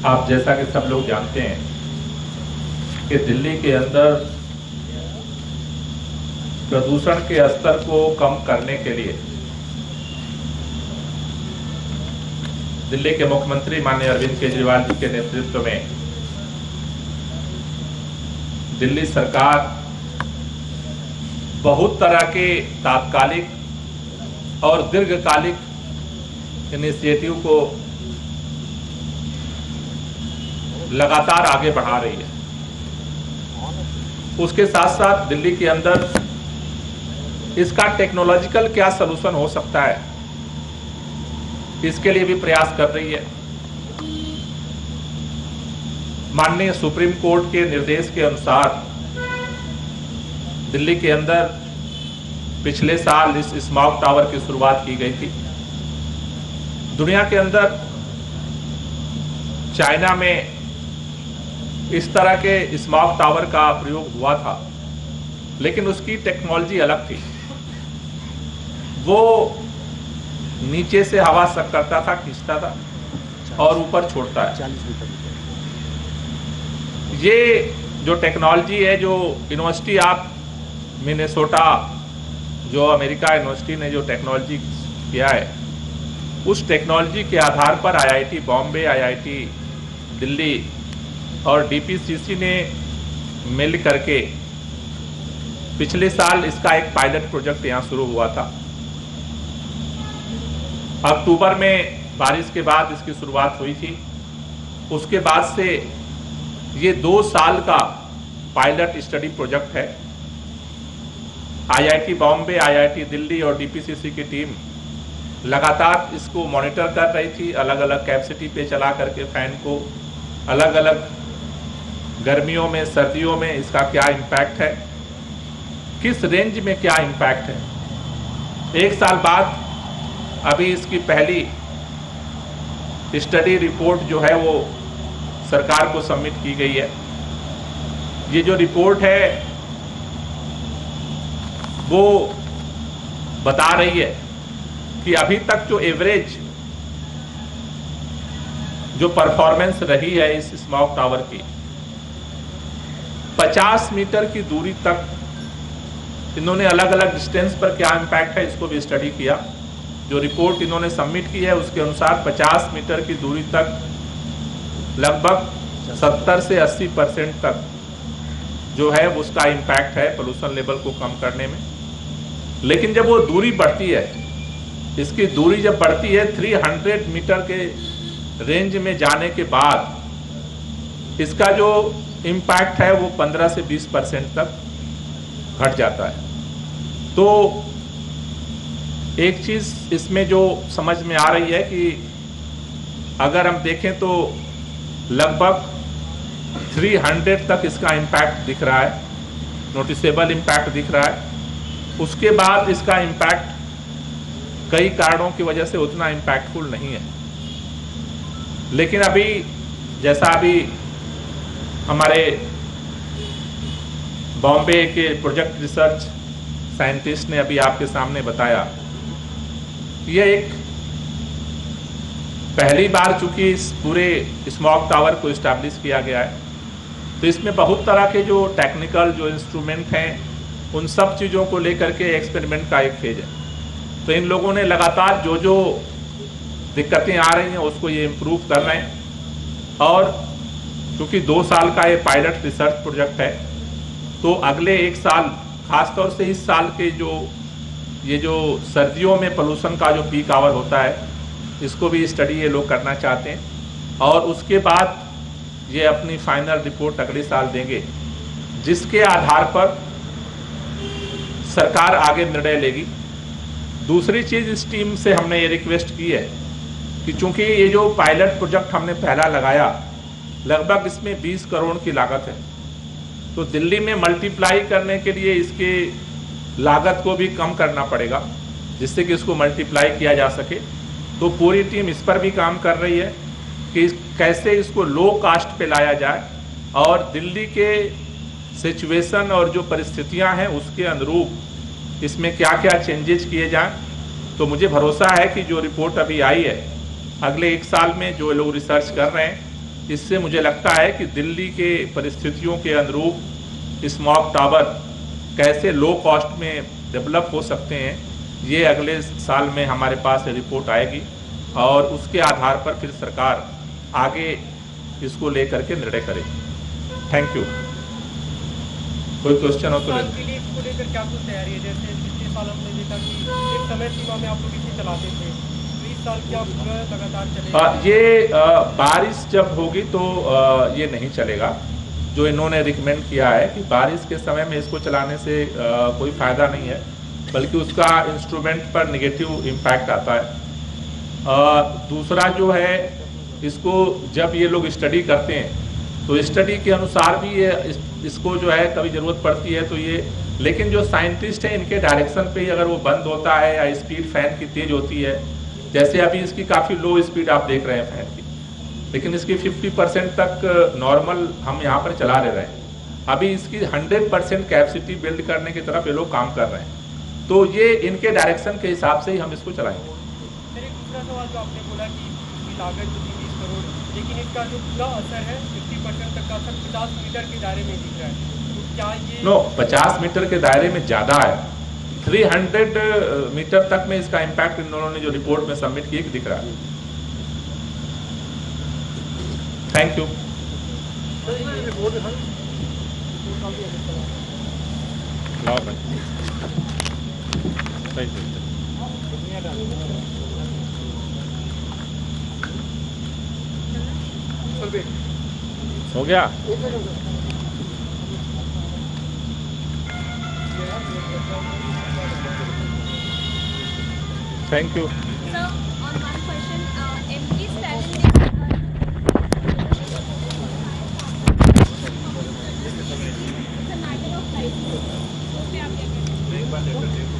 आप जैसा कि सब लोग जानते हैं कि दिल्ली के अंदर प्रदूषण के स्तर को कम करने के लिए दिल्ली के मुख्यमंत्री माननीय अरविंद केजरीवाल जी के नेतृत्व में दिल्ली सरकार बहुत तरह के तात्कालिक और दीर्घकालिक इनिशिएटिव को लगातार आगे बढ़ा रही है। उसके साथ साथ दिल्ली के अंदर इसका टेक्नोलॉजिकल क्या सलूशन हो सकता है, इसके लिए भी प्रयास कर रही है। माननीय सुप्रीम कोर्ट के निर्देश के अनुसार दिल्ली के अंदर पिछले साल इस स्मॉग टावर की शुरुआत की गई थी। दुनिया के अंदर चाइना में इस तरह के स्मॉग टावर का प्रयोग हुआ था, लेकिन उसकी टेक्नोलॉजी अलग थी। वो नीचे से हवा सक करता था, खींचता था और ऊपर छोड़ता है। ये जो टेक्नोलॉजी है, जो यूनिवर्सिटी ऑफ मिनेसोटा, जो अमेरिका यूनिवर्सिटी ने जो टेक्नोलॉजी किया है, उस टेक्नोलॉजी के आधार पर आईआईटी बॉम्बे, आईआईटी दिल्ली और डीपीसीसी ने मिल करके पिछले साल इसका एक पायलट प्रोजेक्ट यहाँ शुरू हुआ था। अक्टूबर में बारिश के बाद इसकी शुरुआत हुई थी। उसके बाद से ये 2 साल का पायलट स्टडी प्रोजेक्ट है। आईआईटी बॉम्बे, आईआईटी दिल्ली और डीपीसीसी की टीम लगातार इसको मॉनिटर कर रही थी, अलग अलग कैपेसिटी पे चला करके फैन को, अलग अलग गर्मियों में, सर्दियों में इसका क्या इम्पैक्ट है, किस रेंज में क्या इम्पैक्ट है। 1 साल बाद अभी इसकी पहली स्टडी रिपोर्ट जो है वो सरकार को सबमिट की गई है। ये जो रिपोर्ट है वो बता रही है कि अभी तक जो एवरेज जो परफॉर्मेंस रही है इस स्मॉग टावर की, 50 मीटर की दूरी तक इन्होंने अलग अलग डिस्टेंस पर क्या इम्पैक्ट है इसको भी स्टडी किया। जो रिपोर्ट इन्होंने सबमिट की है उसके अनुसार 50 मीटर की दूरी तक लगभग 70 से 80% तक जो है उसका इम्पैक्ट है पोल्यूशन लेवल को कम करने में। लेकिन जब वो दूरी बढ़ती है, इसकी दूरी जब बढ़ती है 300 मीटर के रेंज में जाने के बाद इसका जो इम्पैक्ट है वो 15 से 20% तक घट जाता है। तो एक चीज़ इसमें जो समझ में आ रही है कि अगर हम देखें तो लगभग 300 तक इसका इम्पैक्ट दिख रहा है, नोटिसेबल इम्पैक्ट दिख रहा है। उसके बाद इसका इम्पैक्ट कई कारणों की वजह से उतना इम्पैक्टफुल नहीं है। लेकिन अभी जैसा अभी हमारे बॉम्बे के प्रोजेक्ट रिसर्च साइंटिस्ट ने अभी आपके सामने बताया, यह एक पहली बार चूंकि इस पूरे स्मॉग टावर को इस्टेब्लिश किया गया है, तो इसमें बहुत तरह के जो टेक्निकल जो इंस्ट्रूमेंट हैं उन सब चीज़ों को लेकर के एक्सपेरिमेंट का एक फेज है। तो इन लोगों ने लगातार जो जो दिक्कतें आ रही हैं उसको ये इम्प्रूव कर रहे हैं। और क्योंकि 2 साल का ये पायलट रिसर्च प्रोजेक्ट है, तो अगले 1 साल, खासतौर से इस साल के ये जो सर्दियों में पोल्यूशन का जो पीक आवर होता है, इसको भी स्टडी ये लोग करना चाहते हैं। और उसके बाद ये अपनी फाइनल रिपोर्ट अगले साल देंगे, जिसके आधार पर सरकार आगे निर्णय लेगी। दूसरी चीज़, इस टीम से हमने ये रिक्वेस्ट की है कि चूंकि ये जो पायलट प्रोजेक्ट हमने पहला लगाया, लगभग इसमें 20 करोड़ की लागत है, तो दिल्ली में मल्टीप्लाई करने के लिए इसके लागत को भी कम करना पड़ेगा, जिससे कि इसको मल्टीप्लाई किया जा सके। तो पूरी टीम इस पर भी काम कर रही है कि कैसे इसको लो कास्ट पे लाया जाए और दिल्ली के सिचुएशन और जो परिस्थितियां हैं उसके अनुरूप इसमें क्या क्या चेंजेस किए जाएं। तो मुझे भरोसा है कि जो रिपोर्ट अभी आई है, अगले 1 साल में जो लोग रिसर्च कर रहे हैं इससे मुझे लगता है कि दिल्ली के परिस्थितियों के अनुरूप स्मॉग टावर कैसे लो कॉस्ट में डेवलप हो सकते हैं, ये अगले साल में हमारे पास रिपोर्ट आएगी और उसके आधार पर फिर सरकार आगे इसको लेकर के निर्णय करेगी। Thank you. कोई क्वेश्चन हो तो इसको लेकर क्या कुछ तैयारी है? जैसे पिछले साल हमने देखा कि एक समय सीमा में आप लोग इसे चलाते थे, तो इस साल क्या लगातार चलेगा? ये बारिश जब होगी तो ये नहीं चलेगा। जो इन्होंने रिकमेंड किया है कि बारिश के समय में इसको चलाने से कोई फ़ायदा नहीं है, बल्कि उसका इंस्ट्रूमेंट पर नेगेटिव इम्पैक्ट आता है। दूसरा जो है, इसको जब ये लोग स्टडी करते हैं तो स्टडी के अनुसार भी ये इसको जो है कभी ज़रूरत पड़ती है तो ये, लेकिन जो साइंटिस्ट हैं इनके डायरेक्शन पे ही अगर वो बंद होता है या स्पीड फैन की तेज़ होती है, जैसे अभी इसकी काफ़ी लो स्पीड आप देख रहे हैं फैन की, लेकिन इसकी 50% तक नॉर्मल हम यहाँ पर चला ले रहे हैं। अभी इसकी 100% कैपेसिटी बिल्ड करने की तरफ ये लोग काम कर रहे हैं, तो ये इनके डायरेक्शन के हिसाब से ही हम इसको चलाएंगे। सर, एक दूसरा सवाल जो आपने बोला कि लागत 20 करोड़, लेकिन इसका जो पूरा असर है 50% तक का असर 50 मीटर के दायरे में दिख रहा है, तो क्या ये 50 मीटर के दायरे में ज़्यादा है। 300 मीटर तक में इसका इम्पैक्ट इन दोनों ने जो रिपोर्ट में सबमिट किए दिख रहा है। Thank you. हो गया। Thank you. Sir, on one question, MP Stalin it's a matter of life. उसमें आप क्या कहते हैं?